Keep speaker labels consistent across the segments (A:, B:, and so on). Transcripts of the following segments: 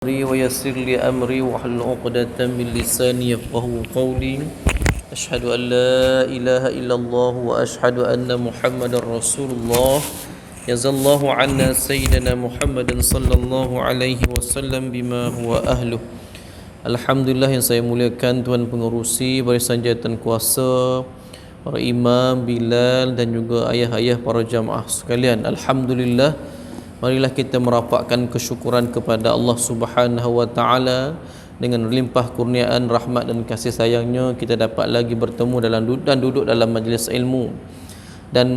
A: ويسر لي أمري واحلل عقدة من لساني يفقهوا قولي أشهد أن لا إله إلا الله وأشهد أن محمدا رسول الله جزا الله عنا سيدنا محمد صلى الله عليه وسلم بما هو أهله. Alhamdulillah yang saya muliakan Tuan Pengerusi, Barisan Jawatan Kuasa, para imam, Bilal dan juga ayah-ayah para jamaah sekalian. Alhamdulillah, marilah kita merapatkan kesyukuran kepada Allah Subhanahu wa taala dengan limpah kurniaan, rahmat dan kasih sayangnya kita dapat lagi bertemu dan duduk dalam majlis ilmu. Dan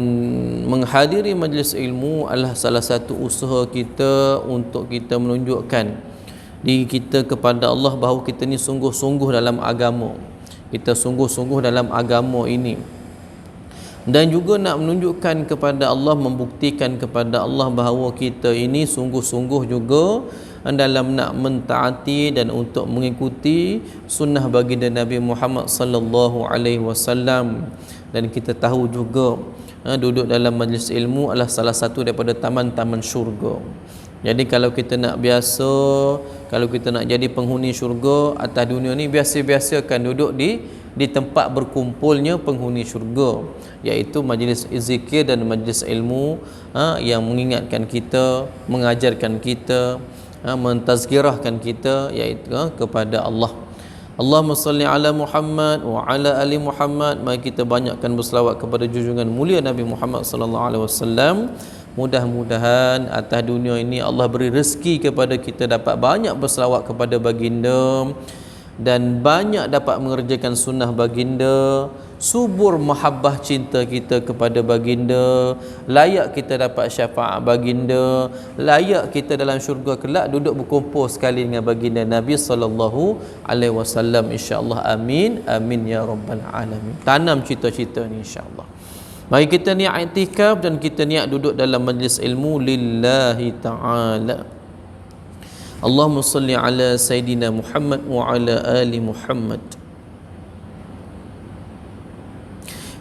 A: menghadiri majlis ilmu adalah salah satu usaha kita untuk kita menunjukkan diri kita kepada Allah bahawa kita ni sungguh-sungguh dalam agama. Kita sungguh-sungguh dalam agama ini. Dan juga nak menunjukkan kepada Allah, membuktikan kepada Allah bahawa kita ini sungguh-sungguh juga dalam nak mentaati dan untuk mengikuti sunnah baginda Nabi Muhammad sallallahu alaihi wasallam. Dan kita tahu juga duduk dalam majlis ilmu adalah salah satu daripada taman-taman syurga. Jadi kalau kita nak biasa, kalau kita nak jadi penghuni syurga atas dunia ni, biasa-biasakan duduk di tempat berkumpulnya penghuni syurga, iaitu majlis zikir dan majlis ilmu yang mengingatkan kita, mengajarkan kita, mentazkirahkan kita, iaitu kepada Allah. Allahumma salli ala Muhammad wa ala ali Muhammad. Mari kita banyakkan berselawat kepada junjungan mulia Nabi Muhammad sallallahu alaihi wasallam. Mudah-mudahan atas dunia ini Allah beri rezeki kepada kita dapat banyak berselawat kepada baginda dan banyak dapat mengerjakan sunnah baginda, subur mahabbah cinta kita kepada baginda, layak kita dapat syafaat baginda, layak kita dalam syurga kelak duduk berkumpul sekali dengan baginda Nabi sallallahu alaihi wasallam, insya-Allah. Amin amin ya rabbal alamin. Tanam cita-cita ni insya-Allah. Mari kita niat i'tikaf dan kita niat duduk dalam majlis ilmu lillahi ta'ala. Allahumma salli ala Sayyidina Muhammad wa ala ali Muhammad.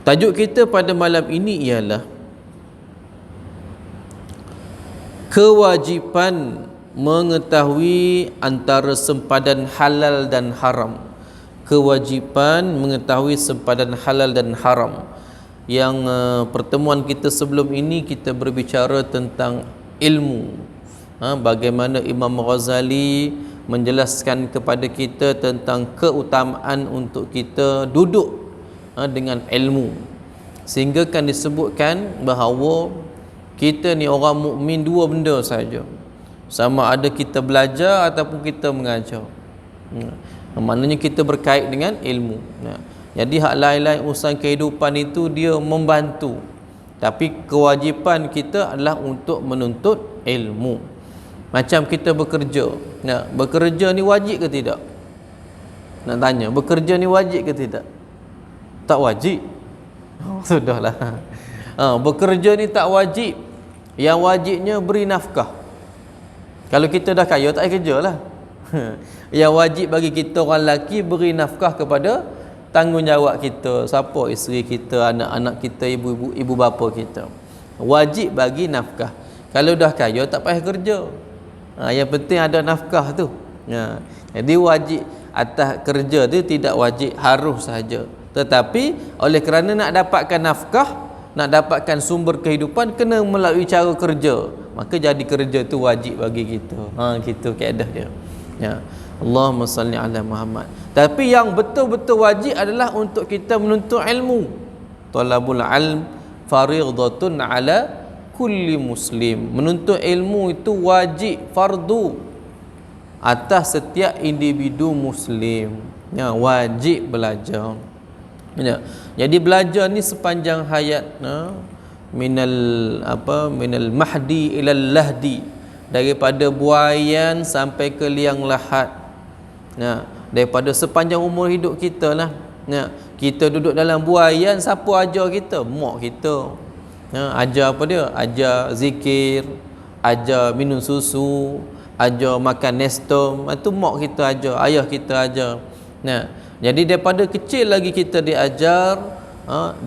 A: Tajuk kita pada malam ini ialah kewajipan mengetahui antara sempadan halal dan haram. Kewajipan mengetahui sempadan halal dan haram. Yang pertemuan kita sebelum ini kita berbicara tentang ilmu, bagaimana Imam Ghazali menjelaskan kepada kita tentang keutamaan untuk kita duduk dengan ilmu, sehingga kan disebutkan bahawa kita ni orang mukmin dua benda saja, sama ada kita belajar ataupun kita mengajar. Maknanya kita berkait dengan ilmu. Jadi hak lain-lain urusan kehidupan itu dia membantu, tapi kewajipan kita adalah untuk menuntut ilmu. Macam kita bekerja, bekerja ni wajib ke tidak? Nak tanya, bekerja ni wajib ke tidak? Tak wajib. Sudahlah. Bekerja ni tak wajib. Yang wajibnya beri nafkah. Kalau kita dah kaya tak payah kerja lah. Yang wajib bagi kita orang lelaki beri nafkah kepada tanggungjawab kita, siapa isteri kita, anak-anak kita, ibu bapa kita. Wajib bagi nafkah. Kalau dah kaya tak payah kerja. Yang penting ada nafkah tu. Jadi wajib atas kerja tu tidak wajib, harus saja. Tetapi oleh kerana nak dapatkan nafkah, nak dapatkan sumber kehidupan, kena melalui cara kerja, maka jadi kerja tu wajib bagi kita. Gitu kaedah dia. Allahumma salli ala Muhammad. Tapi yang betul-betul wajib adalah untuk kita menuntut ilmu. Talabul ilm fariidatun ala kulli muslim. Menuntut ilmu itu wajib, fardu atas setiap individu muslim. Wajib belajar. Jadi belajar ni sepanjang hayat, minal mahdi ilal lahdi, daripada buayan sampai ke liang lahat. Daripada sepanjang umur hidup kita lah. Kita duduk dalam buayan, siapa ajar kita? Mak kita. Ajar apa dia? Ajar zikir, ajar minum susu, ajar makan nestom. Itu mak kita ajar, ayah kita ajar. Jadi daripada kecil lagi kita diajar,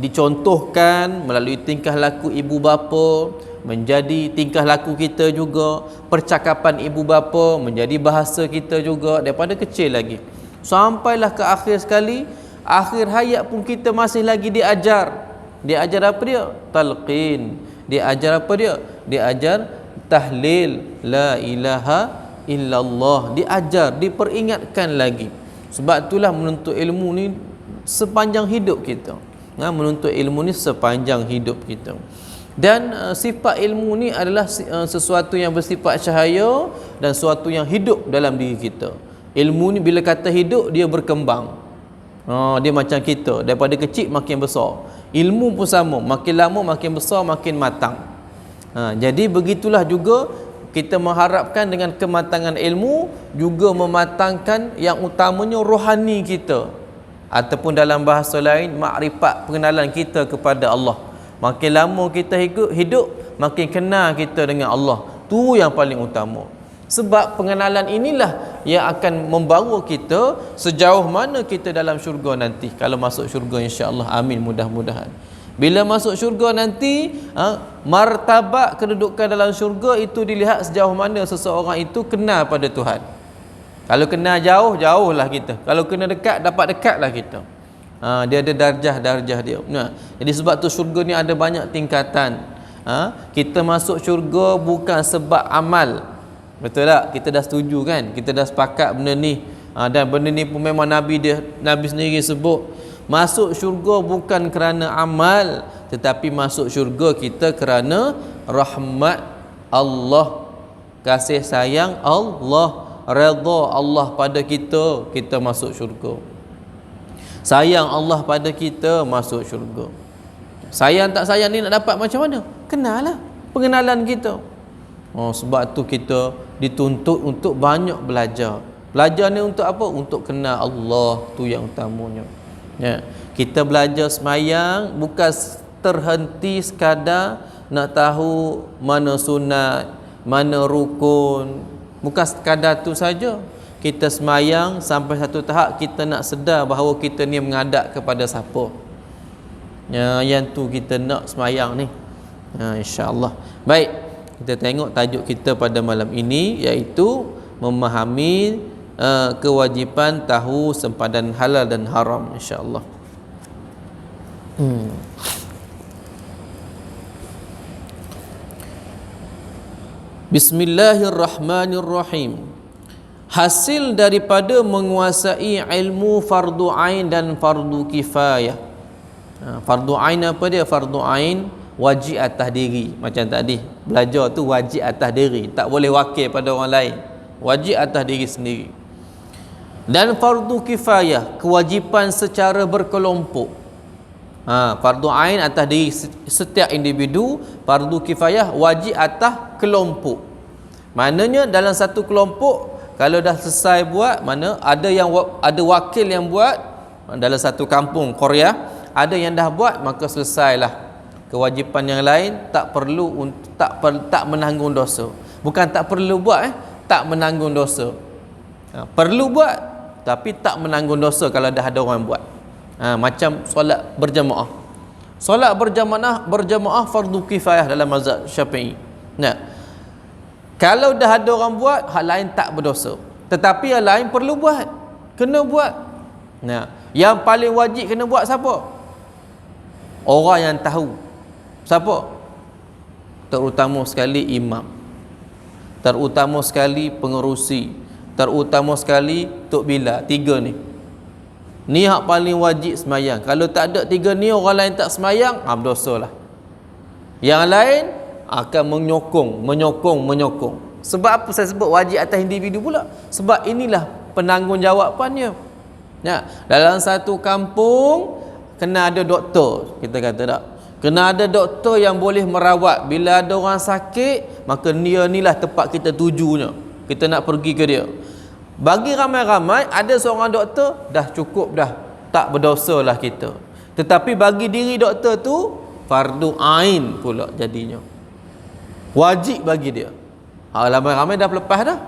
A: dicontohkan melalui tingkah laku ibu bapa, menjadi tingkah laku kita juga, percakapan ibu bapa menjadi bahasa kita juga daripada kecil lagi. Sampailah ke akhir sekali, akhir hayat pun kita masih lagi diajar. Diajar apa dia? Talqin. Diajar apa dia? Diajar tahlil la ilaha illallah. Diajar, diperingatkan lagi. Sebab itulah menuntut ilmu ni sepanjang hidup kita. Menuntut ilmu ni sepanjang hidup kita. Dan sifat ilmu ni adalah sesuatu yang bersifat cahaya dan sesuatu yang hidup dalam diri kita. Ilmu ni bila kata hidup, dia berkembang. Dia macam kita, daripada kecil makin besar. Ilmu pun sama, makin lama makin besar, makin matang. Jadi begitulah juga kita mengharapkan dengan kematangan ilmu juga mematangkan yang utamanya rohani kita, ataupun dalam bahasa lain makrifat, pengenalan kita kepada Allah. Makin lama kita hidup, makin kenal kita dengan Allah. Tu yang paling utama. Sebab pengenalan inilah yang akan membawa kita sejauh mana kita dalam syurga nanti. Kalau masuk syurga, insya-Allah, amin, mudah-mudahan. Bila masuk syurga nanti, martabat kedudukan dalam syurga itu dilihat sejauh mana seseorang itu kenal pada Tuhan. Kalau kenal jauh, jauhlah kita. Kalau kena dekat, dapat dekatlah kita. Dia ada darjah-darjah dia. Jadi sebab tu syurga ni ada banyak tingkatan. Kita masuk syurga bukan sebab amal. Betul tak? Kita dah setuju kan? Kita dah sepakat benda ni. Dan benda ni pun memang Nabi sendiri sebut. Masuk syurga bukan kerana amal, tetapi masuk syurga kita kerana rahmat Allah, kasih sayang Allah, redha Allah pada kita, kita masuk syurga. Sayang Allah pada kita, masuk syurga. Sayang tak sayang ni nak dapat macam mana? Kenallah, pengenalan kita. Sebab tu kita dituntut untuk banyak belajar. Belajar ni untuk apa? Untuk kenal Allah, tu yang utamanya. Kita belajar semayang bukan terhenti sekadar nak tahu mana sunat, mana rukun. Bukan sekadar tu saja. Kita semayang sampai satu tahap kita nak sedar bahawa kita ni menghadap kepada siapa. Yang tu kita nak semayang ni. InsyaAllah. Baik, kita tengok tajuk kita pada malam ini, iaitu memahami kewajipan tahu sempadan halal dan haram, insya-Allah. Bismillahirrahmanirrahim. Hasil daripada menguasai ilmu fardu ain dan fardu kifayah. Fardu ain apa dia? Fardu ain wajib atas diri. Macam tadi, belajar tu wajib atas diri, tak boleh wakil pada orang lain. Wajib atas diri sendiri. Dan fardu kifayah, kewajipan secara berkelompok. Fardu ain atas diri setiap individu, fardu kifayah wajib atas kelompok. Maknanya dalam satu kelompok, kalau dah selesai buat, mana ada wakil yang buat dalam satu kampung Korea, ada yang dah buat, maka selesailah. Kewajipan yang lain tak perlu, tak menanggung dosa. Bukan tak perlu buat, tak menanggung dosa. Perlu buat tapi tak menanggung dosa kalau dah ada orang buat. Macam solat berjamaah. Solat berjamaah fardu kifayah dalam mazhab Syafi'i. Kalau dah ada orang buat, hak lain tak berdosa. Tetapi yang lain perlu buat, kena buat. Yang paling wajib kena buat siapa? Orang yang tahu. Siapa? Terutama sekali imam, terutama sekali pengerusi, terutama sekali Tok Bila. Tiga ni hak paling wajib semayang. Kalau tak ada tiga ni, orang lain tak semayang, berdosa lah. Yang lain akan menyokong. Sebab apa saya sebut wajib atas individu pula? Sebab inilah penanggungjawabnya. Dalam satu kampung kena ada doktor, kita kata tak? Kena ada doktor yang boleh merawat. Bila ada orang sakit, maka dia inilah tempat kita tujunya. Kita nak pergi ke dia. Bagi ramai-ramai, ada seorang doktor, dah cukup dah, tak berdosa lah kita. Tetapi bagi diri doktor tu, fardu ain pula jadinya. Wajib bagi dia. Ramai-ramai dah lepas dah.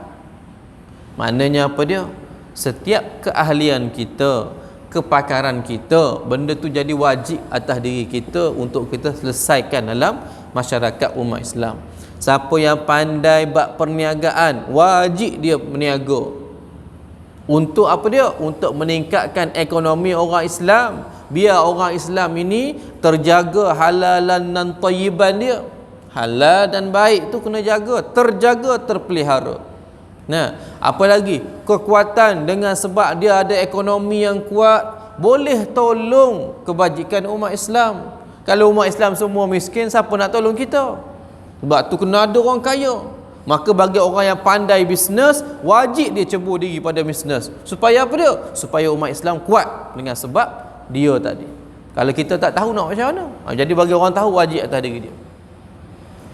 A: Maknanya apa dia? Setiap keahlian kita, kepakaran kita, benda tu jadi wajib atas diri kita untuk kita selesaikan dalam masyarakat umat Islam. Siapa yang pandai bab perniagaan, wajib dia berniaga. Untuk apa dia? Untuk meningkatkan ekonomi orang Islam. Biar orang Islam ini terjaga halalan dan thayyiban dia. Halal dan baik tu kena jaga, terjaga, terpelihara. Nah, apa lagi? Kekuatan dengan sebab dia ada ekonomi yang kuat, boleh tolong kebajikan umat Islam. Kalau umat Islam semua miskin, siapa nak tolong kita? Sebab tu kena ada orang kaya. Maka bagi orang yang pandai bisnes, wajib dia cebur diri pada bisnes. Supaya apa dia? Supaya umat Islam kuat dengan sebab dia tadi. Kalau kita tak tahu nak macam mana, jadi bagi orang tahu, wajib atas diri dia.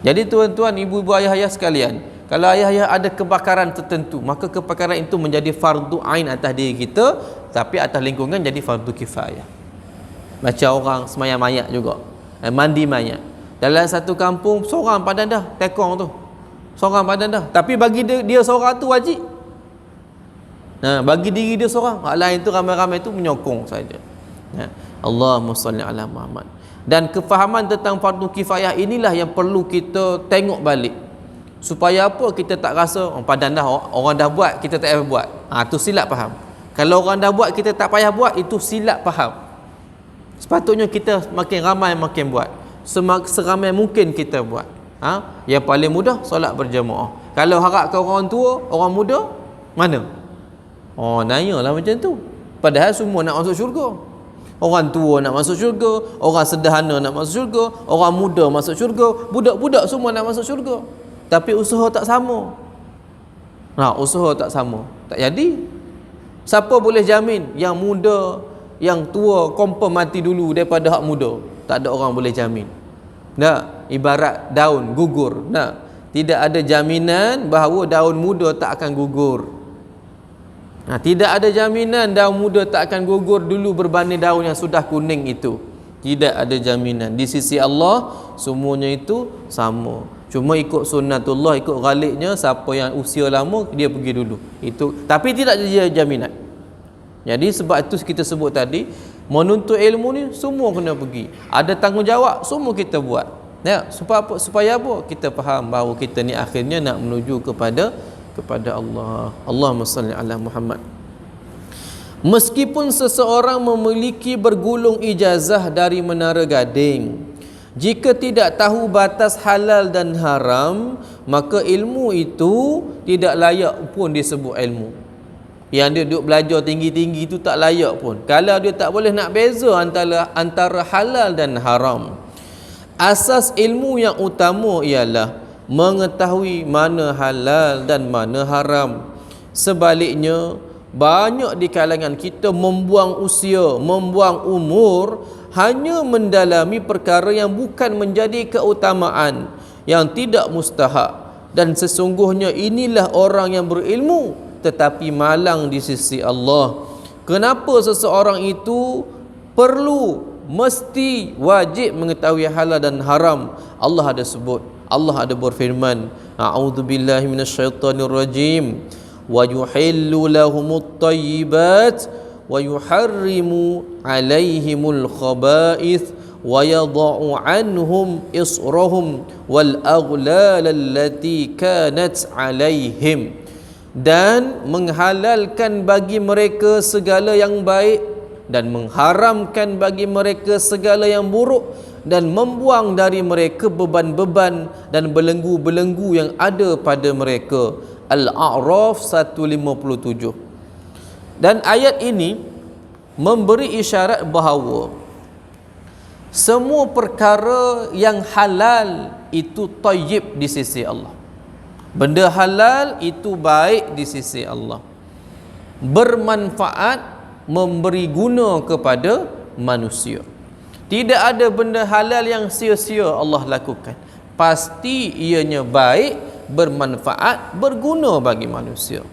A: Jadi tuan-tuan, ibu-ibu, ayah-ayah sekalian, kalau ayah-ayah ada kebakaran tertentu, maka kebakaran itu menjadi fardu ain atas diri kita, tapi atas lingkungan jadi fardu kifayah. Macam orang semayang mayat juga, mandi mayat. Dalam satu kampung, seorang padan dah tekong tu, seorang padan dah, tapi bagi dia seorang tu wajib. Bagi diri dia seorang, hak lain tu ramai-ramai tu menyokong saja. Allahumma salli ala Muhammad. Dan kefahaman tentang fardu kifayah inilah yang perlu kita tengok balik. Supaya apa? Kita tak rasa padan dah, orang dah buat, kita tak payah buat. Tu silap faham. Kalau orang dah buat, kita tak payah buat, itu silap faham. Sepatutnya kita makin ramai makin buat. Seramai mungkin kita buat. Yang paling mudah, solat berjamaah. Kalau harapkan orang tua, orang muda, mana? Nanyalah macam tu. Padahal semua nak masuk syurga. Orang tua nak masuk syurga, orang sederhana nak masuk syurga, orang muda masuk syurga, budak-budak semua nak masuk syurga. Tapi usaha tak sama. Usaha tak sama, tak jadi. Siapa boleh jamin yang muda, yang tua confirm mati dulu daripada hak muda? Tak ada orang boleh jamin. Ibarat daun gugur. Tidak ada jaminan bahawa daun muda tak akan gugur. Tidak ada jaminan daun muda tak akan gugur dulu berbanding daun yang sudah kuning itu. Tidak ada jaminan. Di sisi Allah semuanya itu sama. Cuma ikut sunnatullah, ikut ghaliknya, siapa yang usia lama dia pergi dulu. Itu, tapi tidak ada jaminan. Jadi sebab itu kita sebut tadi, menuntut ilmu ni semua kena pergi. Ada tanggungjawab, semua kita buat. Supaya apa? Kita faham bahawa kita ni akhirnya nak menuju kepada Allah. Allahumma salli ala Muhammad. Meskipun seseorang memiliki bergulung ijazah dari Menara Gading, jika tidak tahu batas halal dan haram, maka ilmu itu tidak layak pun disebut ilmu. Yang dia duduk belajar tinggi-tinggi itu tak layak pun, kalau dia tak boleh nak beza antara halal dan haram. Asas ilmu yang utama ialah mengetahui mana halal dan mana haram. Sebaliknya, banyak di kalangan kita membuang usia, membuang umur hanya mendalami perkara yang bukan menjadi keutamaan, yang tidak mustahak. Dan sesungguhnya inilah orang yang berilmu tetapi malang di sisi Allah. Kenapa seseorang itu perlu, mesti, wajib mengetahui halal dan haram? Allah ada sebut, Allah ada berfirman, a'udzubillahi minasyaitonirrajim, wa yuhillu lahumut thayyibat wa yuharrimu alaihimul khaba'ith wa yadha'u anhum israhum wal aghlal allati kanat alaihim. Dan menghalalkan bagi mereka segala yang baik dan mengharamkan bagi mereka segala yang buruk, dan membuang dari mereka beban-beban dan belenggu-belenggu yang ada pada mereka. Al-A'raf 157. Dan ayat ini memberi isyarat bahawa semua perkara yang halal itu tayyib di sisi Allah. Benda halal itu baik di sisi Allah, bermanfaat, memberi guna kepada manusia. Tidak ada benda halal yang sia-sia Allah lakukan. Pasti ianya baik, bermanfaat, berguna bagi manusia.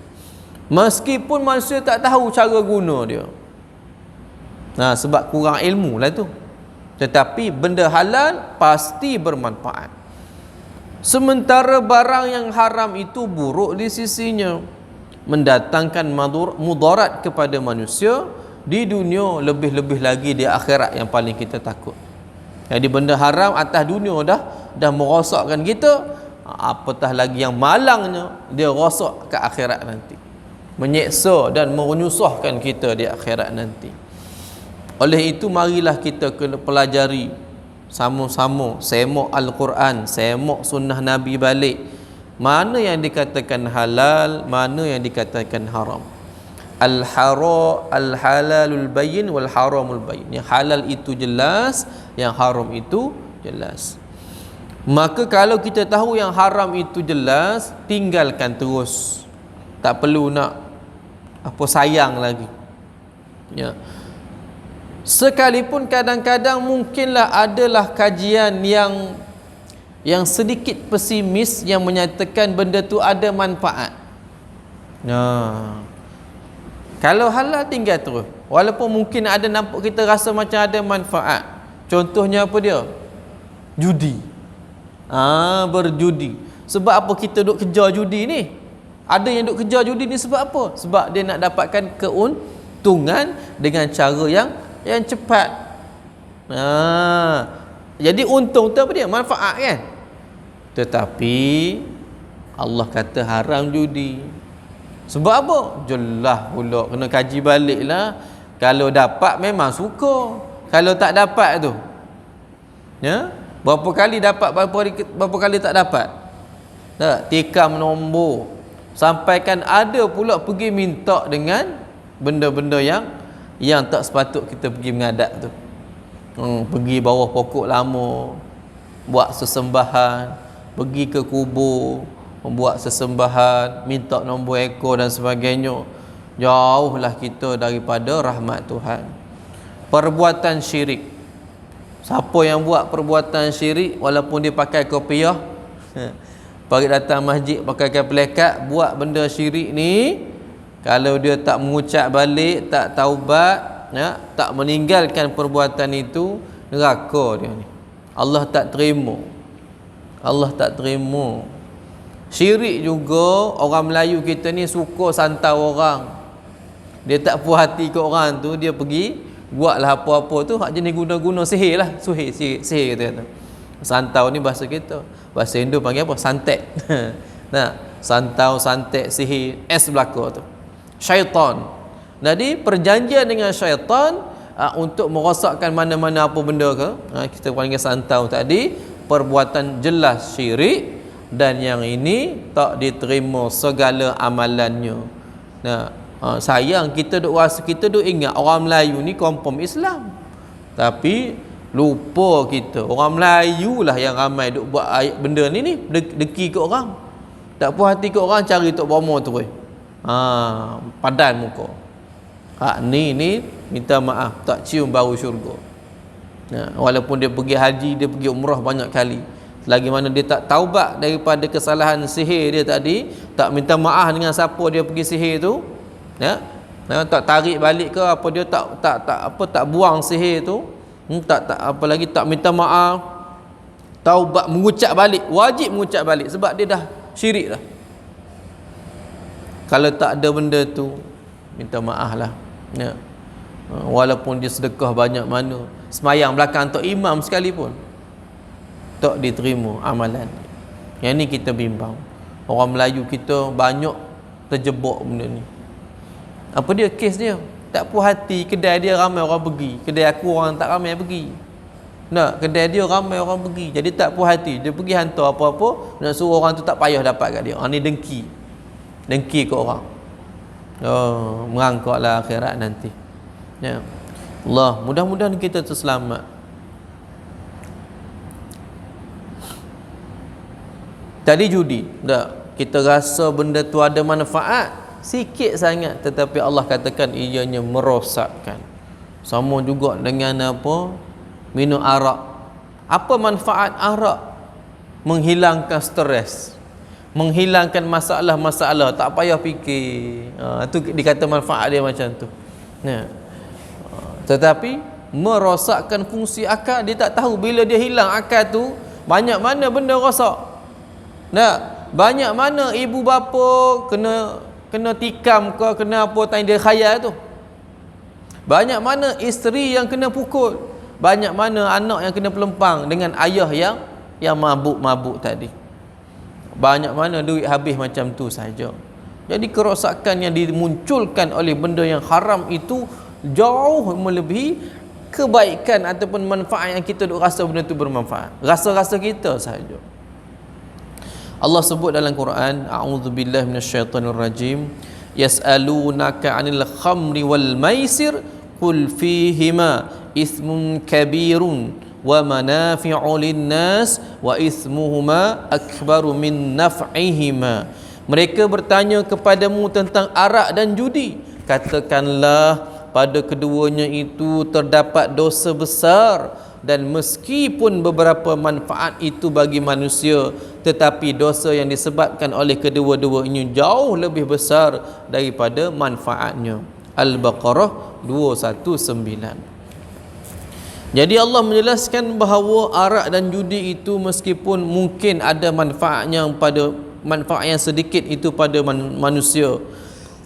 A: Meskipun manusia tak tahu cara guna dia. Sebab kurang ilmu lah tu. Tetapi benda halal pasti bermanfaat. Sementara barang yang haram itu buruk di sisinya, mendatangkan mudarat kepada manusia di dunia, lebih-lebih lagi di akhirat yang paling kita takut. Jadi benda haram atas dunia dah dah merosakkan kita, apatah lagi yang malangnya dia rosak ke akhirat nanti, menyeksa dan menyusahkan kita di akhirat nanti. Oleh itu marilah kita kena pelajari sama-sama, semak Al-Quran, semak sunnah Nabi balik, mana yang dikatakan halal, mana yang dikatakan haram. Al-halalul bayyin wal haramul bayyin. Yang halal itu jelas, yang haram itu jelas. Maka kalau kita tahu yang haram itu jelas, tinggalkan terus, tak perlu nak apa sayang lagi, ya. Sekalipun kadang-kadang mungkinlah adalah kajian yang sedikit pesimis yang menyatakan benda tu ada manfaat. Nah, kalau halal tinggal terus, walaupun mungkin ada nampak kita rasa macam ada manfaat. Contohnya apa dia? Judi. Berjudi. Sebab apa kita duk kejar judi ni? Ada yang duk kejar judi ni sebab apa? Sebab dia nak dapatkan keuntungan dengan cara yang cepat. Jadi untung tu apa dia? Manfaat kan? Tetapi Allah kata haram judi. Sebab apa? Jelas pula kena kaji balik lah. Kalau dapat memang suka, kalau tak dapat tu, ya, berapa kali dapat, berapa kali tak dapat, tak, tikam nombor. Sampaikan ada pula pergi minta dengan benda-benda yang tak sepatut kita pergi mengadap tu. Pergi bawah pokok lama, buat sesembahan, pergi ke kubur, membuat sesembahan, minta nombor ekor dan sebagainya. Jauhlah kita daripada rahmat Tuhan. Perbuatan syirik, siapa yang buat perbuatan syirik, walaupun dia pakai kopiah, pergi datang masjid pakai pelekat, buat benda syirik ni, kalau dia tak mengucap balik, tak taubat, ya, tak meninggalkan perbuatan itu, neraka dia ni. Allah tak terima. Allah tak terima. Syirik juga, orang Melayu kita ni suka santau orang. Dia tak puas hati ke orang tu, dia pergi buatlah apa-apa tu, hak jenis guna-guna sihir lah. Sihir kata. Santau ni bahasa kita. Bahasa Hindu panggil apa? Santet. Nah, santau, santet, sihir, belaka tu. Syaitan. Jadi perjanjian dengan syaitan untuk merosakkan mana-mana apa benda ke, kita panggil santau tadi, perbuatan jelas syirik. Dan yang ini tak diterima segala amalannya. Nah, sayang kita duk rasa, kita duk ingat orang Melayu ni confirm Islam, tapi lupa kita orang Melayu lah yang ramai duk buat benda ni deki ke orang, tak puas hati ke orang, cari tok bomo terus. Padan muka. Ni minta maaf, tak cium bau syurga. Nah, walaupun dia pergi haji, dia pergi umrah banyak kali, selagi mana dia tak taubat daripada kesalahan sihir dia tadi, tak minta maaf dengan siapa dia pergi sihir tu, ya, tak tarik balik ke apa, dia tak buang sihir tu, apa lagi tak minta maaf, taubat, mengucap balik, wajib mengucap balik sebab dia dah syirik dah. Kalau tak ada benda tu, minta maaf lah, ya. Walaupun dia sedekah banyak mana, semayang belakang tok imam sekalipun, tak diterima amalan. Yang ni kita bimbang. Orang Melayu kita banyak terjebak benda ni. Apa dia kes dia? Tak puas hati, kedai dia ramai orang pergi, kedai aku orang tak ramai pergi. Nak, kedai dia ramai orang pergi, jadi tak puas hati, dia pergi hantar apa-apa, nak suruh orang tu tak payah dapat kat dia. Ni dengki. Dengki ke orang. Merangkaklah akhirat nanti. Ya. Allah, mudah-mudahan kita terselamat. Tadi judi, tak, kita rasa benda tu ada manfaat sikit sangat, tetapi Allah katakan ianya merosakkan. Sama juga dengan apa? Minum arak. Apa manfaat arak? Menghilangkan stres, menghilangkan masalah-masalah, tak payah fikir. Itu dikata manfaat dia macam tu. Ya. Tetapi merosakkan fungsi akal. Dia tak tahu bila dia hilang akal tu, banyak mana benda rosak. Nah, banyak mana ibu bapa kena tikam ke, kena apa tanya dia khayal tu. Banyak mana isteri yang kena pukul, banyak mana anak yang kena pelempang dengan ayah yang mabuk-mabuk tadi. Banyak mana duit habis macam tu saja. Jadi kerosakan yang dimunculkan oleh benda yang haram itu jauh melebihi kebaikan ataupun manfaat yang kita duk rasa benda tu bermanfaat. Rasa-rasa kita saja. Allah sebut dalam Quran, a'udzubillahi minasyaitonirrajim, yas'alunaka 'anil khamri wal maisir qul fihima ithmun kabirun wa manafi'u lin-nas wa ithmuhuma akbaru min naf'ihima. Mereka bertanya kepadamu tentang arak dan judi. Katakanlah, pada keduanya itu terdapat dosa besar, dan meskipun beberapa manfaat itu bagi manusia, tetapi dosa yang disebabkan oleh kedua-dua ini jauh lebih besar daripada manfaatnya. Al-Baqarah 219. Jadi Allah menjelaskan bahawa arak dan judi itu meskipun mungkin ada manfaatnya pada manfaat yang sedikit itu pada manusia,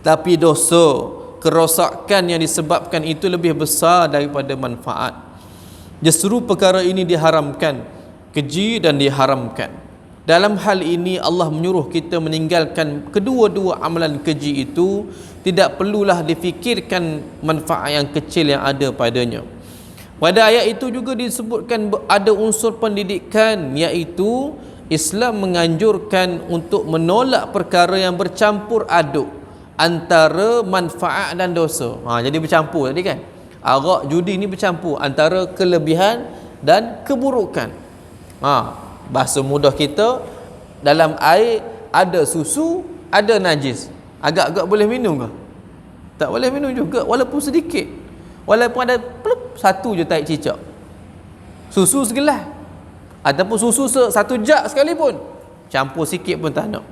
A: tapi dosa kerosakan yang disebabkan itu lebih besar daripada manfaat. Justru perkara ini diharamkan, keji dan diharamkan. Dalam hal ini Allah menyuruh kita meninggalkan kedua-dua amalan keji itu. Tidak perlulah difikirkan manfaat yang kecil yang ada padanya. Pada ayat itu juga disebutkan ada unsur pendidikan, iaitu Islam menganjurkan untuk menolak perkara yang bercampur aduk antara manfaat dan dosa. Jadi bercampur tadi kan. Arak, judi ni bercampur antara kelebihan dan keburukan. Bahasa mudah kita, dalam air ada susu, ada najis. Agak-agak boleh minum ke? Tak boleh minum juga, walaupun sedikit. Walaupun ada satu je taik cicak. Susu segelas ataupun susu satu jak sekalipun, campur sikit pun tak nak.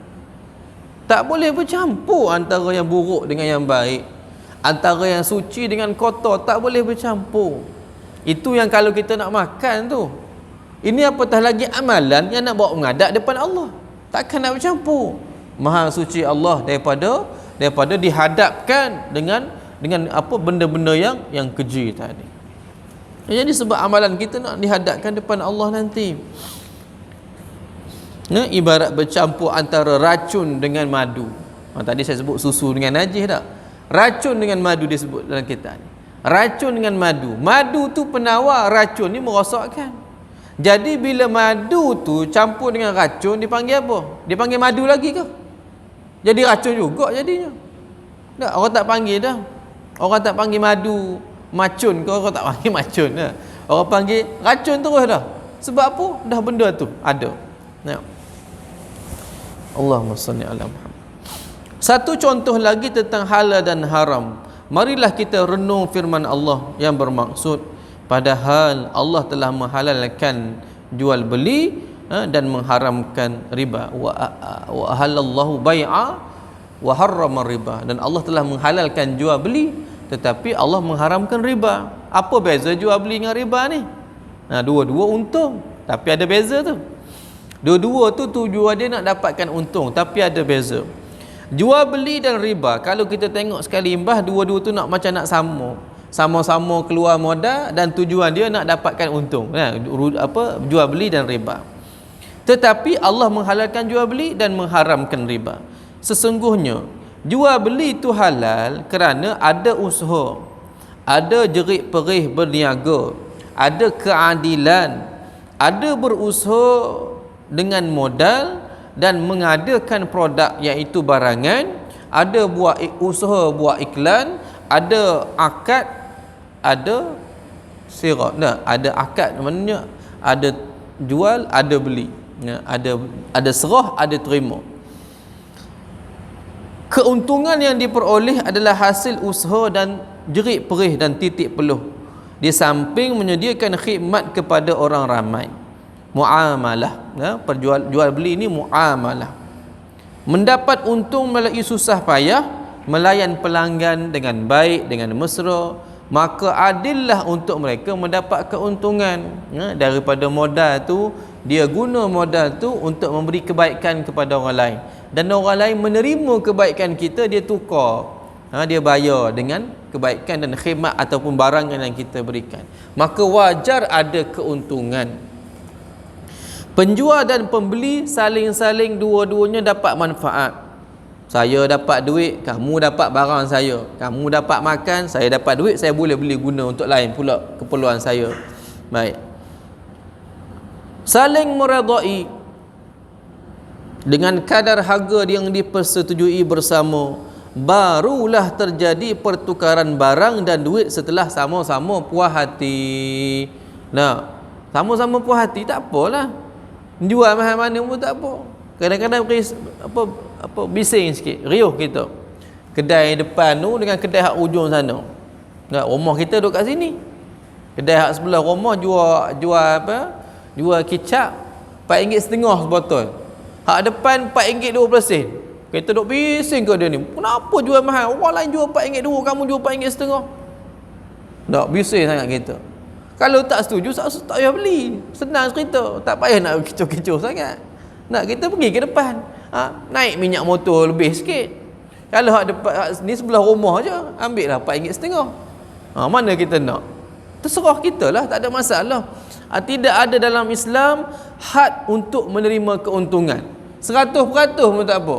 A: Tak boleh bercampur antara yang buruk dengan yang baik, antara yang suci dengan kotor, tak boleh bercampur. Itu yang kalau kita nak makan tu. Ini apatah lagi amalan yang nak bawa menghadap depan Allah. Takkan nak bercampur. Maha suci Allah daripada dihadapkan dengan apa benda-benda yang keji tadi. Jadi sebab amalan kita nak dihadapkan depan Allah nanti. Ibarat bercampur antara racun dengan madu. Tadi saya sebut susu dengan najis tak? Racun dengan madu disebut dalam kitab ni. Racun dengan madu. Madu tu penawar, racun ni merosakkan. Jadi bila madu tu campur dengan racun, dipanggil apa? Dipanggil madu lagi ke? Jadi racun juga jadinya. Tak, orang tak panggil dah. Orang tak panggil madu macun ke, orang tak panggil macun dah. Orang panggil racun terus dah. Sebab apa? Dah benda tu ada. Allahumma salli ala Muhammad. Satu contoh lagi tentang halal dan haram. Marilah kita renung firman Allah yang bermaksud, padahal Allah telah menghalalkan jual beli dan mengharamkan riba. Wa halallahu bai'a wa harrama riba. Dan Allah telah menghalalkan jual beli, tetapi Allah mengharamkan riba. Apa beza jual beli dengan riba ni? Dua-dua untung, tapi ada beza tu. Dua-dua tu tujuan dia nak dapatkan untung, tapi ada beza. Jual beli dan riba, kalau kita tengok sekali imbas, dua-dua tu nak macam nak sama-sama keluar modal dan tujuan dia nak dapatkan untung. Jual beli dan riba. Tetapi Allah menghalalkan jual beli dan mengharamkan riba. Sesungguhnya jual beli itu halal kerana ada usaha, ada jerit-perih berniaga, ada keadilan, ada berusaha dengan modal dan mengadakan produk iaitu barangan, ada buat usaha buat iklan, ada akad, ada sirat. Ada akad maknanya ada jual, ada beli. Ada serah, ada terima. Keuntungan yang diperoleh adalah hasil usaha dan jerit-perih dan titik peluh, di samping menyediakan khidmat kepada orang ramai. Muamalah, jual beli ini muamalah. Mendapat untung melalui susah payah, melayan pelanggan dengan baik, dengan mesra, maka adillah untuk mereka mendapat keuntungan. Daripada modal tu, dia guna modal tu untuk memberi kebaikan kepada orang lain, dan orang lain menerima kebaikan kita, dia tukar, dia bayar dengan kebaikan dan khidmat ataupun barangan yang kita berikan. Maka wajar ada keuntungan. Penjual dan pembeli saling-saling, dua-duanya dapat manfaat. Saya dapat duit, kamu dapat barang saya. Kamu dapat makan, saya dapat duit, saya boleh beli guna untuk lain pula keperluan saya. Baik. Saling meredai dengan kadar harga yang dipersetujui bersama, barulah terjadi pertukaran barang dan duit setelah sama-sama puas hati. Nah, sama-sama puas hati tak apalah. Jual mahal mana pun tak apa. Kadang-kadang bising sikit, riuh kita. Kedai depan tu dengan kedai hak ujung sana. Nah, rumah kita duduk kat sini. Kedai hak sebelah rumah jual apa? Jual kicap RM4.50 sebotol. Hak depan RM4.20. Kita duduk bising ke dia ni. Kenapa jual mahal? Orang lain jual RM4.2, kamu jual RM4.50. Tak bising sangat kita. Kalau tak setuju, tak payah beli. Senang cerita. Tak payah nak kecoh-kecoh sangat. Nak kita pergi ke depan. Naik minyak motor lebih sikit. Kalau hak depan ni sebelah rumah je, ambil lah RM4.50. Mana kita nak? Terserah kita lah, tak ada masalah. Tidak ada dalam Islam had untuk menerima keuntungan. 100% pun tak apa.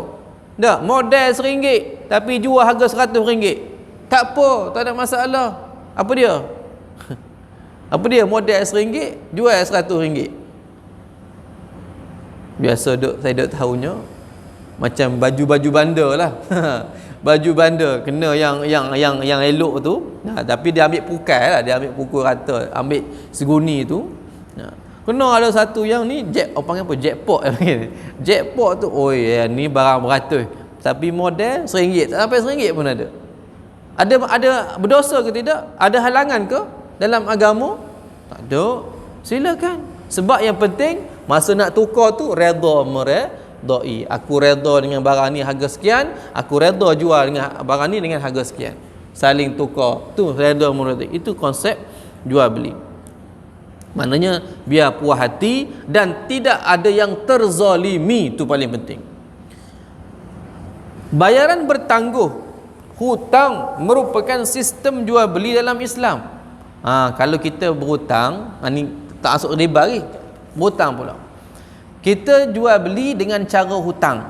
A: Tak, modal RM1 tapi jual harga RM100. Tak apa, tak ada masalah. Apa dia? Apa dia? Modal RM1, jual RM100. Biasa saya duk tahunya macam baju-baju bandar lah. Baju bandar kena yang elok tu. Tapi dia ambil pukai lah, dia ambil pukul rata, ambil seguni tu. Kena ada satu yang ni panggil apa? Jackpot. Jackpot tu, ni barang beratus. Tapi modal RM1, tak sampai RM1 pun ada. Ada berdosa ke tidak? Ada halangan ke dalam agama? Tak ada. Silakan. Sebab yang penting masa nak tukar tu redha meredai. Aku redha dengan barang ni harga sekian, aku redha jual dengan barang ni dengan harga sekian. Saling tukar. Tu redha meredai. Itu konsep jual beli. Maknanya biar puas hati dan tidak ada yang terzalimi, itu paling penting. Bayaran bertangguh hutang merupakan sistem jual beli dalam Islam. Kalau kita berhutang, ni tak masuk riba lagi, berhutang pula. Kita jual beli dengan cara hutang.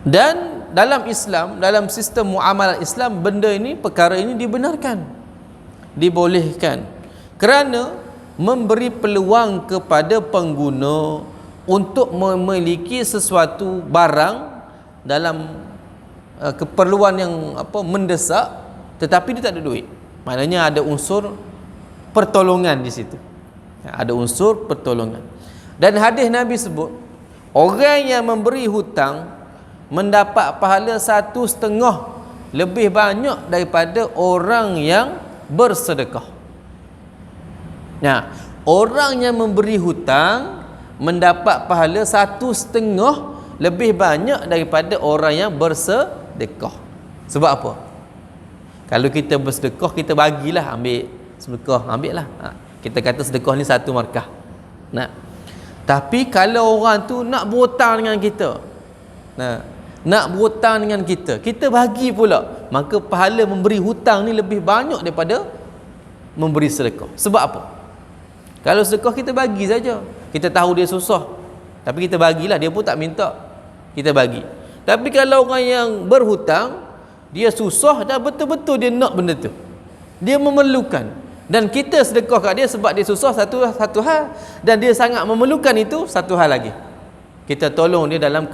A: Dan dalam Islam, dalam sistem muamalah Islam, benda ini, perkara ini dibenarkan, dibolehkan, kerana memberi peluang kepada pengguna untuk memiliki sesuatu barang dalam keperluan yang mendesak, tetapi dia tak ada duit. Maknanya ada unsur pertolongan di situ. Ada unsur pertolongan. Dan hadis Nabi sebut, orang yang memberi hutang mendapat pahala 1/2 lebih banyak daripada orang yang bersedekah. Nah, orang yang memberi hutang mendapat pahala 1/2 lebih banyak daripada orang yang bersedekah. Sebab apa? Kalau kita bersedekah, kita bagilah, ambil sedekah, ambil lah. Kita kata sedekah ni 1 markah. Nah, tapi kalau orang tu nak berhutang dengan kita, nak berhutang dengan kita, kita bagi pula, maka pahala memberi hutang ni lebih banyak daripada memberi sedekah. Sebab apa? Kalau sedekah kita bagi saja, kita tahu dia susah, tapi kita bagilah, dia pun tak minta, kita bagi. Tapi kalau orang yang berhutang, dia susah dan betul-betul dia nak benda tu, dia memerlukan, dan kita sedekah kat dia sebab dia susah, satu hal, dan dia sangat memerlukan, itu satu hal lagi. Kita tolong dia dalam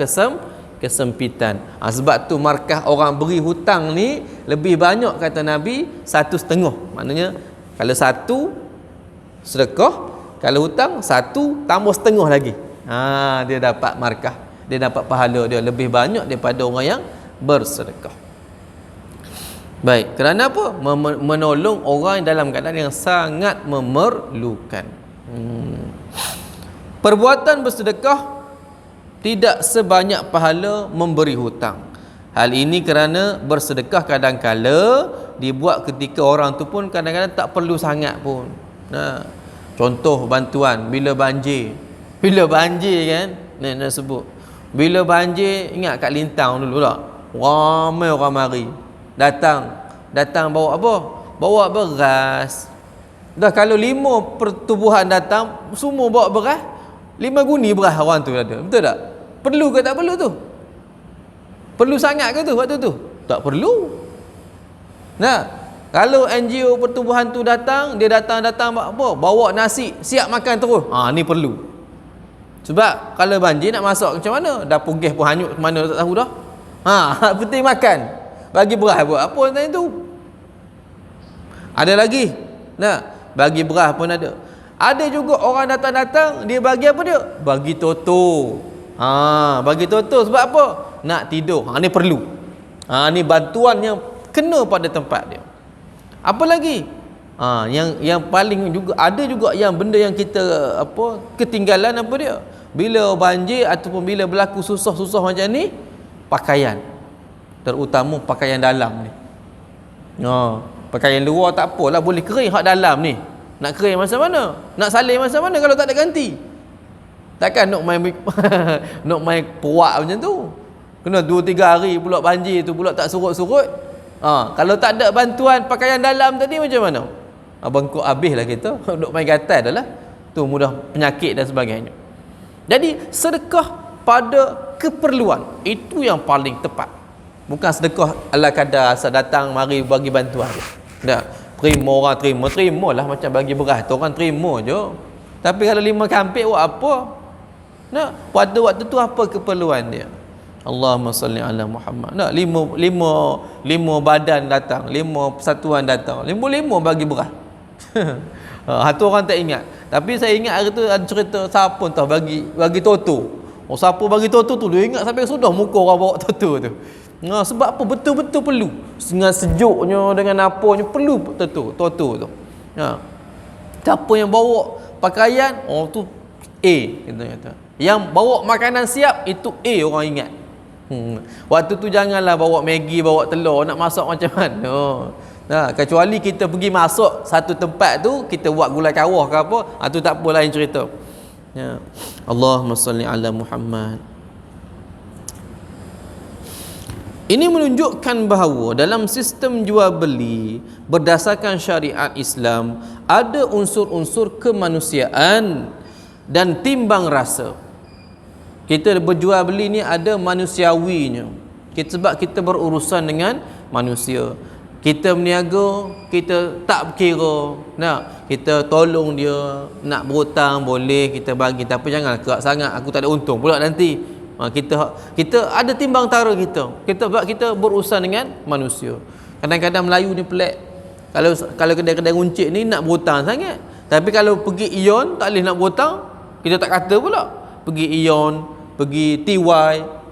A: kesempitan. Sebab tu markah orang beri hutang ni lebih banyak, kata Nabi, 1/2. Maknanya kalau 1 sedekah, kalau hutang 1 tambah setengah lagi, dia dapat markah, dia dapat pahala dia lebih banyak daripada orang yang bersedekah. Baik, kerana apa? Menolong orang dalam keadaan yang sangat memerlukan. Perbuatan bersedekah tidak sebanyak pahala memberi hutang. Hal ini kerana bersedekah kadang-kala dibuat ketika orang tu pun kadang-kadang tak perlu sangat pun. Contoh bantuan bila banjir. Bila banjir kan, nak sebut. Bila banjir, ingat kat Lintang dulu tak? Ramai orang mari. Datang bawa apa? Bawa beras, Dah kalau 5 pertubuhan datang, semua bawa beras, 5 guni beras orang tu ada. Betul tak? Perlu ke tak perlu tu? Perlu sangat ke tu waktu tu? Tak perlu. Nah, kalau NGO pertubuhan tu datang, dia datang buat apa? Bawa nasi, siap makan terus. Ni perlu. Sebab kalau banjir nak masak macam mana? Dapur gas pun hanyut ke mana tak tahu dah. Penting makan. Bagi beras buat apa tadi tu? Ada lagi. Nah, bagi beras pun ada. Ada juga orang datang-datang, dia bagi apa dia? Bagi toto. Bagi toto sebab apa? Nak tidur. Ni perlu. Ni bantuan yang kena pada tempat dia. Apa lagi? Yang paling juga ada juga yang benda yang kita ketinggalan apa dia? Bila banjir ataupun bila berlaku susah-susah macam ni, pakaian. Terutama pakaian dalam ni. Pakaian luar tak apalah, boleh kering hak dalam ni. Nak kering masa mana? Nak salin masa mana kalau tak ada ganti? Takkan nak main nak main perak macam tu. Kena 2-3 hari pula banjir tu pula tak surut-surut. Kalau tak ada bantuan pakaian dalam tadi macam mana? Bengkok habislah kita. Duk main gatal dah lah. Tu mudah penyakit dan sebagainya. Jadi sedekah pada keperluan itu yang paling tepat. Bukan sedekah ala kadar asal datang mari bagi bantuan. Dah, terima orang terimalah macam bagi beras tu orang terima je. Tapi kalau 5 kampik buat apa? Pada waktu tu apa keperluan dia? Allahumma salli ala Muhammad. 5 badan datang, 5 persatuan datang. 5 bagi beras. Satu orang tak ingat. Tapi saya ingat hari tu ada cerita siapa entah bagi toto. Siapa bagi toto tu dia ingat sampai sudah muka orang bawa toto tu. Sebab apa? Betul-betul perlu. Dengan sejuknya, dengan apanya perlu toto tu. Siapa yang bawa pakaian, tu A kata. Yang bawa makanan siap itu A orang ingat. Waktu tu janganlah bawa Maggi, bawa telur, nak masak macam mana. Kecuali kita pergi masuk satu tempat tu, kita buat gulai kawah ke apa, tu tak apa lain cerita. Allahumma salli ala Muhammad. Ini menunjukkan bahawa dalam sistem jual beli berdasarkan syariat Islam ada unsur-unsur kemanusiaan dan timbang rasa. Kita berjual beli ni ada manusiawinya. Sebab kita berurusan dengan manusia. Kita berniaga, kita tak berkira. Kita tolong dia, nak berhutang boleh kita bagi, tapi jangan kerak sangat, aku tak ada untung pula nanti. Kita ada timbang tara kita. Sebab kita berurusan dengan manusia. Kadang-kadang Melayu ni pelik. Kalau kedai-kedai runcit ni nak berhutang sangat. Tapi kalau pergi Ion tak boleh nak berhutang, kita tak kata pula. Pergi Ion, pergi TY,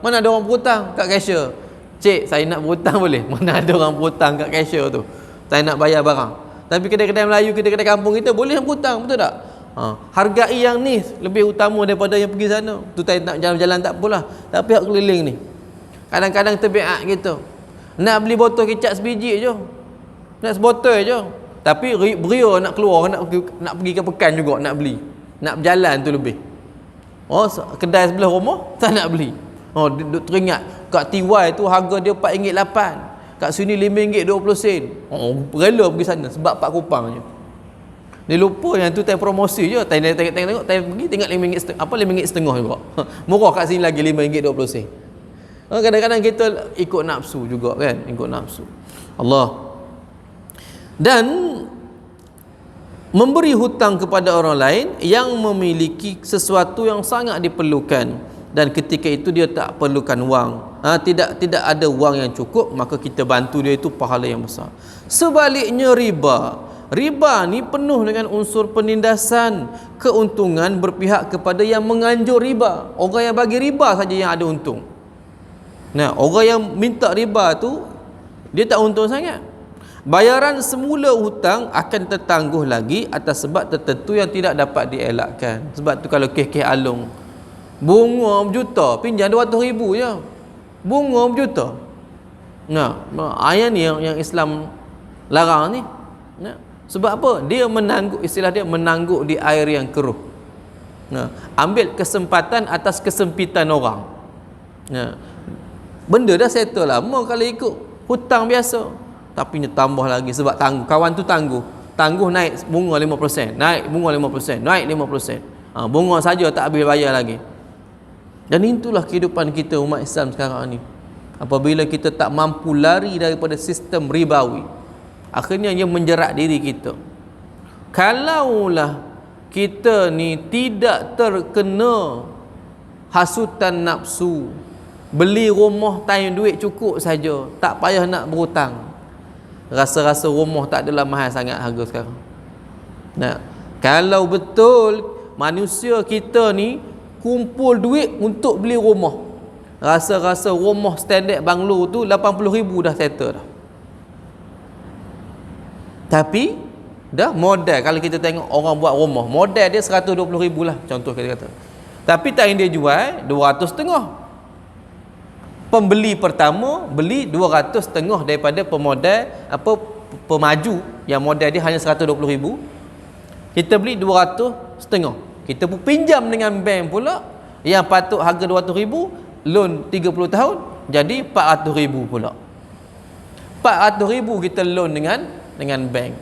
A: mana ada orang berhutang kat cashier. Cik, saya nak berhutang boleh? Mana ada orang berhutang kat cashier tu. Saya nak bayar barang. Tapi kedai-kedai Melayu, kedai-kedai kampung kita boleh berhutang, betul tak? Hargai yang ni lebih utama daripada yang pergi sana. Tu tak nak jalan-jalan tak apalah. Tapi hak keliling ni kadang-kadang terbiak kita. Nak beli botol kicap sebiji je. Nak sebotol je. Tapi beria nak keluar, nak pergi ke pekan juga nak beli. Nak berjalan tu lebih. Kedai sebelah rumah tak nak beli. Duk teringat kat TY tu harga dia RM4.8. Kat sini RM5.20. Rela pergi sana sebab 4 kupang je. Dia lupa yang tu time promosi je. Tengok pergi tengok RM5.5 juga. Murah kat sini lagi RM5.20. Kadang-kadang kita ikut nafsu juga kan, ikut nafsu. Allah. Dan memberi hutang kepada orang lain yang memiliki sesuatu yang sangat diperlukan dan ketika itu dia tak perlukan wang. Tidak ada wang yang cukup, maka kita bantu dia, itu pahala yang besar. Sebaliknya Riba ni penuh dengan unsur penindasan, keuntungan berpihak kepada yang menganjur riba. Orang yang bagi riba saja yang ada untung. Orang yang minta riba tu dia tak untung sangat. Bayaran semula hutang akan tertangguh lagi atas sebab tertentu yang tidak dapat dielakkan. Sebab tu kalau kes-kes alung, bunga berjuta, pinjam 200,000 je. Bunga berjuta. Ayat ni yang Islam larang ni. Sebab apa? Dia menangguk, istilah dia menangguk di air yang keruh. Ambil kesempatan atas kesempitan orang. Benda dah settle lama kalau ikut hutang biasa. Tapi dia tambah lagi sebab tangguh. Kawan tu tangguh. tangguh naik bunga 5%, naik bunga 5%, naik 5%. Bunga saja tak habis bayar lagi. Dan itulah kehidupan kita umat Islam sekarang ni. Apabila kita tak mampu lari daripada sistem ribawi, akhirnya ia menjerat diri kita. Kalaulah kita ni tidak terkena hasutan nafsu, beli rumah time duit cukup saja, tak payah nak berhutang, rasa-rasa rumah tak adalah mahal sangat harga sekarang. Nah, kalau betul manusia kita ni kumpul duit untuk beli rumah, rasa-rasa rumah standard banglo tu 80,000 dah settle dah. Tapi dah modal, kalau kita tengok orang buat rumah, modal dia 120,000 lah contoh kita kata. Tapi time dia jual 200,500. Pembeli pertama beli 200,500 daripada pemodal pemaju yang modal dia hanya 120,000. Kita beli 200,500. Kita pun pinjam dengan bank pula yang patut harga 200,000, loan 30 tahun jadi 400,000 pula. 400,000 kita loan dengan bank.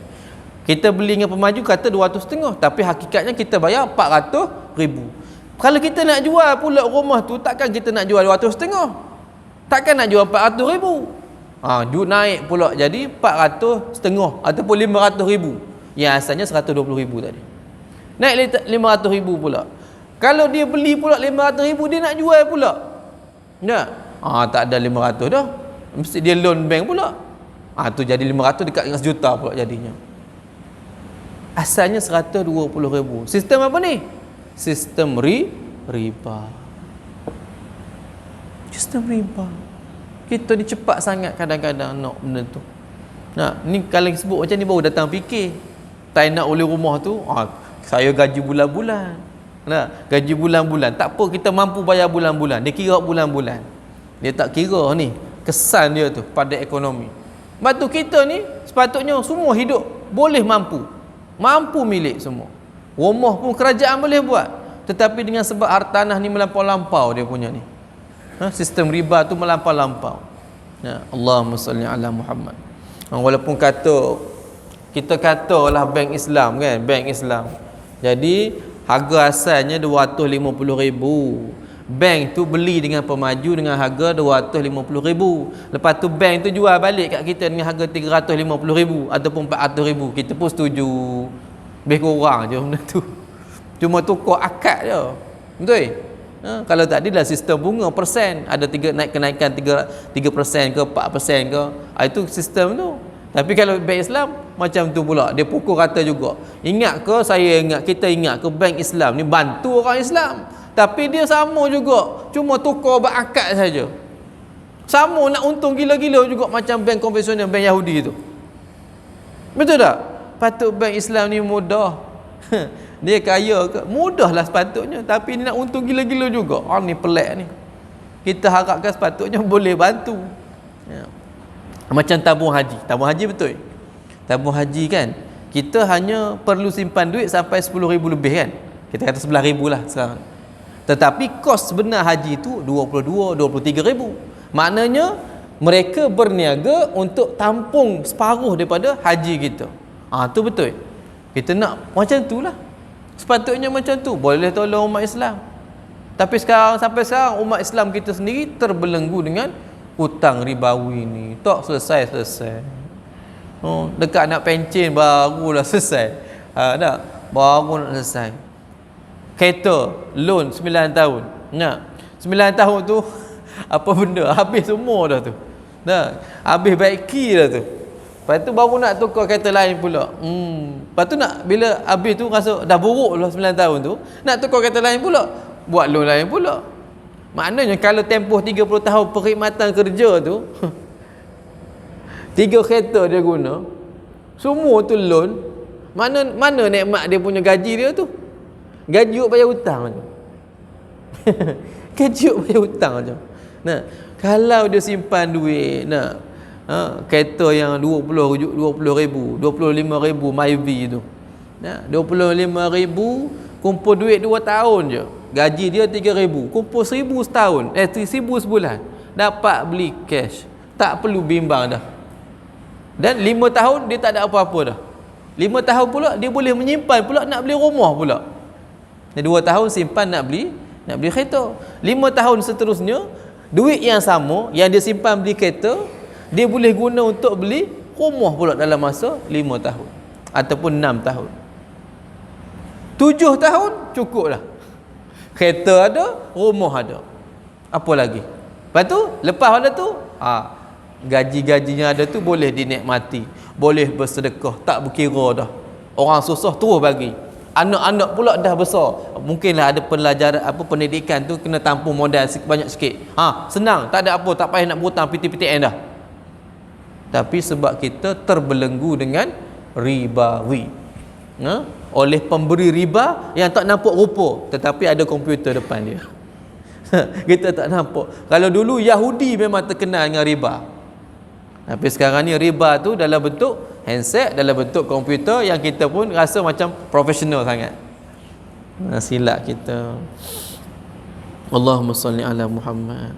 A: Kita beli dengan pemaju kata 200,500, tapi hakikatnya kita bayar 400,000. Kalau kita nak jual pula rumah tu, takkan kita nak jual 200,500, takkan nak jual 400,000. Duit naik pula jadi 400,500 ataupun 500,000 yang asalnya 120,000 tadi, naik 500,000 pula. Kalau dia beli pula 500,000, dia nak jual pula, ya, tak ada 500 dah, mesti dia loan bank pula. Tu jadi 500 dekat dengan 1 juta pula jadinya. Asalnya 120,000. Sistem apa ni? Sistem riba. Sistem riba. Kita ni cepat sangat kadang-kadang nak benda tu. Ni kalau sebut macam ni baru datang fikir. Tak nak oleh rumah tu, saya gaji bulan-bulan. Gaji bulan-bulan. Tak apa, kita mampu bayar bulan-bulan. Dia kira bulan-bulan. Dia tak kira ni kesan dia tu pada ekonomi. Sebab tu kita ni sepatutnya semua hidup boleh mampu milik semua. Rumah pun kerajaan boleh buat, tetapi dengan sebab hartanah ni melampau-lampau dia punya ni. Sistem riba tu melampau-lampau. Allahumma salli ala Muhammad. Walaupun kita katalah bank Islam kan, bank Islam. Jadi harga asalnya 250,000. Bank tu beli dengan pemaju dengan harga 250,000. Lepas tu bank tu jual balik kat kita dengan harga 350,000 ataupun 400,000. Kita pun setuju. Lebih kurang je benda tu. Cuma tukar akad je. Betul? Kalau tadi dah sistem bunga persen, ada kenaikan 3% ke 4% ke, itu sistem tu. Tapi kalau bank Islam macam tu pula, dia pukul rata juga. Kita ingat ke bank Islam ni bantu orang Islam, tapi dia sama juga, cuma tukar berakad saja. Sama nak untung gila-gila juga macam bank konvensional, bank Yahudi tu. Betul tak? Patut bank Islam ni mudah. Dia kaya ke? Mudahlah sepatutnya, tapi dia nak untung gila-gila juga. Ni pelik ni. Kita harapkan sepatutnya boleh bantu. Macam tabung haji. Tabung haji betul. Tabung haji kan, kita hanya perlu simpan duit sampai 10,000 lebih kan. Kita kata 11,000 lah sekarang. Tetapi kos sebenar haji tu 22-23,000. Maknanya mereka berniaga untuk tampung separuh daripada haji kita. Tu betul. Kita nak macam tu lah. Sepatutnya macam tu. Boleh tolong umat Islam. Tapi sampai sekarang umat Islam kita sendiri terbelenggu dengan hutang ribawi ni. Tak selesai. Dekat nak pencen barulah selesai. Baru nak selesai. Kereta loan 9 tahun. 9 tahun tu apa benda? Habis semua dah tu. Habis baiki dah tu. Lepas tu baru nak tukar kereta lain pula. Lepas tu bila habis tu rasa dah buruk lah 9 tahun tu, nak tukar kereta lain pula, buat loan lain pula. Maknanya kalau tempoh 30 tahun perkhidmatan kerja tu 3 kereta dia guna, semua tu loan. Mana nikmat dia punya gaji dia tu? Gaji bayar hutang je. Gaji bayar hutang je. Kalau dia simpan duit kereta yang 20,000, 25,000 Myvi tu, 25,000 kumpul duit 2 tahun je, gaji dia 3,000, kumpul 1,000 setahun, 1,000 sebulan, dapat beli cash, tak perlu bimbang dah. Dan 5 tahun dia tak ada apa-apa dah. 5 tahun pula dia boleh menyimpan pula nak beli rumah pula. Dia 2 tahun simpan nak beli kereta. 5 tahun seterusnya duit yang sama yang dia simpan beli kereta, dia boleh guna untuk beli rumah pula dalam masa 5 tahun ataupun 6 tahun. 7 tahun cukuplah. Kereta ada, rumah ada. Apa lagi? Lepas tu, lepas pada tu, gaji-gajinya ada tu boleh dinikmati, boleh bersedekah, tak berkira dah. Orang susah terus bagi. Anak-anak pula dah besar, mungkinlah ada pelajaran pendidikan tu kena tampung modal banyak sikit. Senang, tak ada apa, tak payah nak berhutang PTPTN dah. Tapi sebab kita terbelenggu dengan ribawi, oleh pemberi riba yang tak nampak rupa, tetapi ada komputer depan dia. Kita tak nampak. Kalau dulu Yahudi memang terkenal dengan riba, tapi sekarang ni riba tu dalam bentuk handset, dalam bentuk komputer yang kita pun rasa macam profesional sangat. Silap kita. Allahumma salli ala Muhammad.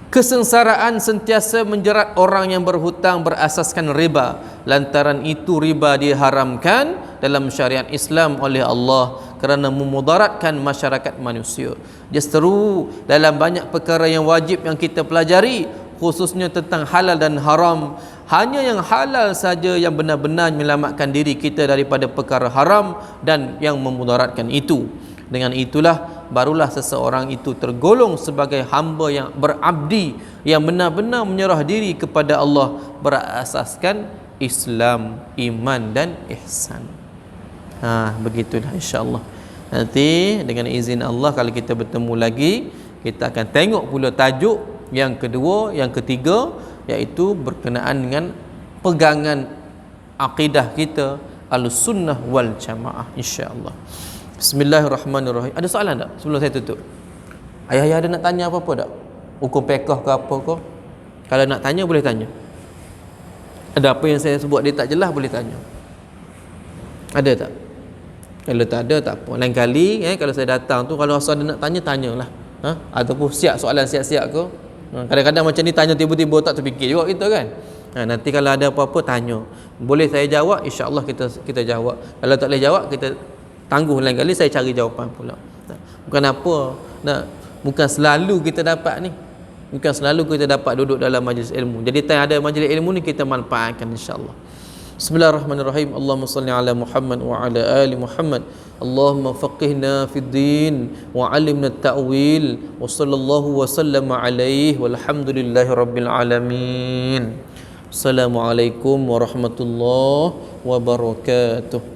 A: Kesengsaraan sentiasa menjerat orang yang berhutang berasaskan riba. Lantaran itu riba diharamkan dalam syariat Islam oleh Allah kerana memudaratkan masyarakat manusia. Justeru dalam banyak perkara yang wajib yang kita pelajari, khususnya tentang halal dan haram, hanya yang halal saja yang benar-benar menyelamatkan diri kita daripada perkara haram dan yang memudaratkan itu. Dengan itulah barulah seseorang itu tergolong sebagai hamba yang berabdi, yang benar-benar menyerah diri kepada Allah berasaskan Islam, iman dan ihsan. Begitulah insya-Allah. Nanti dengan izin Allah kalau kita bertemu lagi, kita akan tengok pula tajuk yang kedua, yang ketiga, iaitu berkenaan dengan pegangan akidah kita Ahlussunnah wal Jamaah, insya-Allah. Bismillahirrahmanirrahim. Ada soalan tak sebelum saya tutup? Ayah-ayah ada nak tanya apa-apa tak? Hukum fiqh ke apa ke? Kalau nak tanya boleh tanya. Ada apa yang saya sebut dia tak jelas boleh tanya. Ada tak? Kalau tak ada tak apa. Lain kali kalau saya datang tu, kalau ada nak tanya, tanyalah. Ataupun siap soalan siap-siap ke. Kadang-kadang macam ni tanya tiba-tiba tak terfikir juga kita kan. Nanti kalau ada apa-apa tanya. Boleh saya jawab, insya-Allah kita jawab. Kalau tak boleh jawab, kita tangguh lain kali saya cari jawapan pula. Bukan apa, bukan selalu kita dapat ni. Bukan selalu kita dapat duduk dalam majlis ilmu. Jadi time ada majlis ilmu ni kita manfaatkan insya-Allah. Bismillahirrahmanirrahim. Allahumma salli ala Muhammad wa ala ali Muhammad. Allahumma faqihna fid din wa 'allimna at-ta'wil wa sallallahu wa sallama alaihi walhamdulillahi rabbil alamin. Assalamualaikum warahmatullahi wabarakatuh.